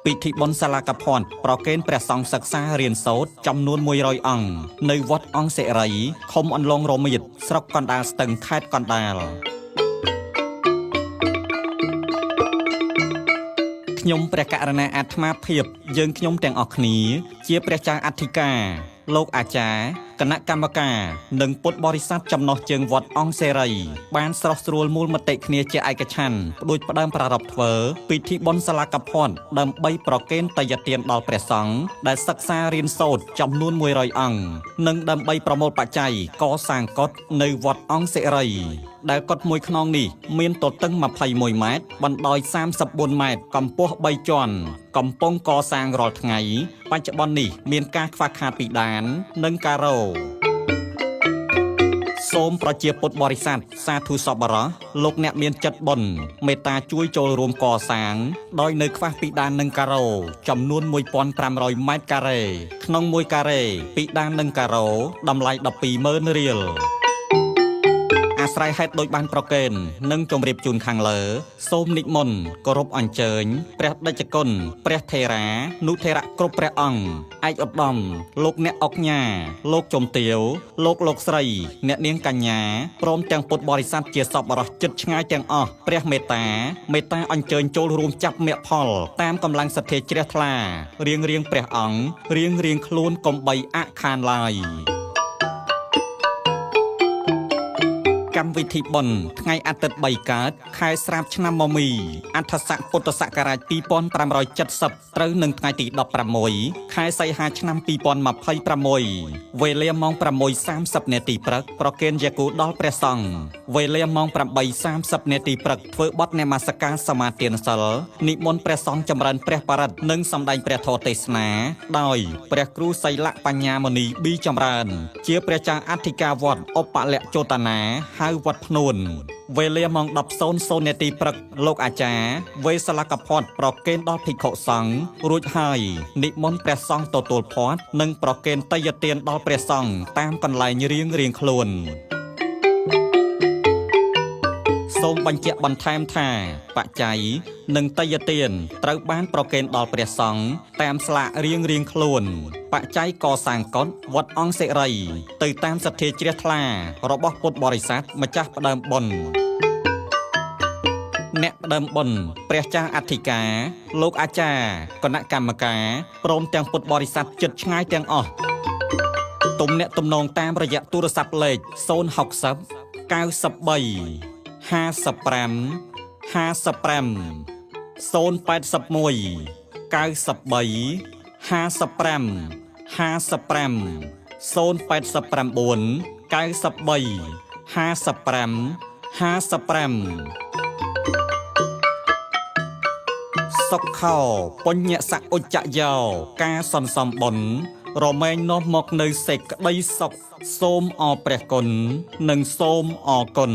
ពិធីបុណ្យសាលាកភ័ណ្ឌប្រគេនព្រះសង្ឃសិក្សារៀនសូត្រចំនួន100អង្គនៅវត្តអង្គសិរីឃុំអន្លង់រមៀតស្រុកកណ្ដាលស្ទឹងខេត្តកណ្ដាលខ្ញុំព្រះករុណាអាត្មាភាពយើងខ្ញុំទាំងអស់គ្នាជាព្រះចៅអធិការលោកអាចារ្យគណៈកម្មការនិងពុទ្ធបរិស័ទចំណុះជើងវត្តអង្គសេរីបានស្រស់ស្រួលមូលមតិគ្នាជាឯកច្ឆន្ទដូចផ្ដើមប្រារព្ធធ្វើពិធីបុណ្យសាលាកភ័ណ្ឌដើម្បីប្រគេនតយទានដល់ព្រះសង្ឃដែលសិក្សារៀនសូត្រចំនួន100អង្គនិងដើម្បីប្រមូលបច្ច័យកសាងកុដិនៅវត្តអង្គសេរីដែលកុដិមួយខ្នងនេះមានទទឹង21ម៉ែត្របណ្ដោយ34ម៉ែត្រកម្ពស់3ជាន់កំពុងកសាងរាល់ថ្ងៃបច្ចុប្បន្ននេះមានការខ្វះខាតពីដាននិងការ៉ូសូមប្រជាពុទ្ធបរិស័ទសាធុសប្បុរសលោកអ្នកមានចិត្តបុណ្យមេត្តាជួយចូលរួមកសាងដោយនៅខ្វះពីដាននិងការ៉ូចំនួន1500ម៉ែត្រការ៉េក្នុងមួយការ៉េពីដាននិងការ៉ូតម្លៃ120,000រៀលអាស្រ័យហេតុដូចបានប្រកេននិងជម្រាបជូនខាងលើសូមនិមន្តគោរពអញ្ជើញព្រះតេជគុណព្រះថេរានុថេរៈគ្រប់ព្រះអង្គឯកឧត្តមលោកអ្នកអុកញ៉ាលោកជំទាវលោកស្រីអ្នកនាងកញ្ញាព្រមទាំងពុទ្ធបរិស័ទជាសប្បុរសជិតឆ្ងាយទាំងអស់ព្រះមេត្តាអញ្ជើញចូលរួមចាប់មគ្គផលតាមកម្លាំងសទ្ធាជ្រះថ្លារៀងព្រះអង្គរៀងខ្លួនកុំបីអខានឡើយកម្មវិធីបុណ្យថ្ងៃអាទិត្យ3កើតខែស្រាប់ឆ្នាំមមីអដ្ឋស័កពុទ្ធសករាជ2570ត្រូវនឹងថ្ងៃទី16ខែសីហាឆ្នាំ2026វេលាម៉ោង 6:30 នាទីព្រឹកប្រគេនយគូដល់ព្រះសង្ឃវេលាម៉ោង 8:30 នាទីព្រឹកធ្វើបទនមស្ការសមាទានសិលនិមន្តព្រះសង្ឃចម្រើនព្រះបរិត្តនិងសម្ដែងព្រះធម៌ទេសនាដោយព្រះគ្រូសីលបញ្ញាមុនីប៊ីចម្រើនជាព្រះចៅអធិការវត្តឧបលក្ខជោតនាហៅវត្តភ្នួនវេលាម៉ោង 10:00 នាទីព្រឹកលោកអាចារ្យវេសាលាកភ័ណ្ឌប្រគេនដល់ភិក្ខុសង្ឃរួចហើយនិមន្តព្រះសង្ឃទទួលភ័ណ្ឌនិងប្រគេនតយទានដល់ព្រះសង្ឃតាមកន្លែងរៀងខ្លួនសូមបញ្ជាក់បន្ថែមថាបច្ច័យនិងតយទានត្រូវបានប្រគេនដល់ព្រះសង្ឃតាមស្លាករៀងខ្លួនបច្ច័យកសាងកុដិវត្តអង្គសិរីទៅតាមសទ្ធាជ្រះថ្លារបស់ពុទ្ធបរិស័ទម្ចាស់ផ្ដើមបុណ្យអ្នកផ្ដើមបុណ្យព្រះចៅអធិការលោកអាចារ្យគណៈកម្មការព្រមទាំងពុទ្ធបរិស័ទជិតឆ្ងាយទាំងអស់ទំនាក់ទំនងតាមរយៈទូរស័ព្ទលេខ060 93 55 081 93 55 សុខោបញ្ញសៈឧច្ចយោការសន្សំបុណ្យរមែងនាំមកនៅសេចក្តីសុខសូមអរព្រះគុណនិងសូមអរគុណ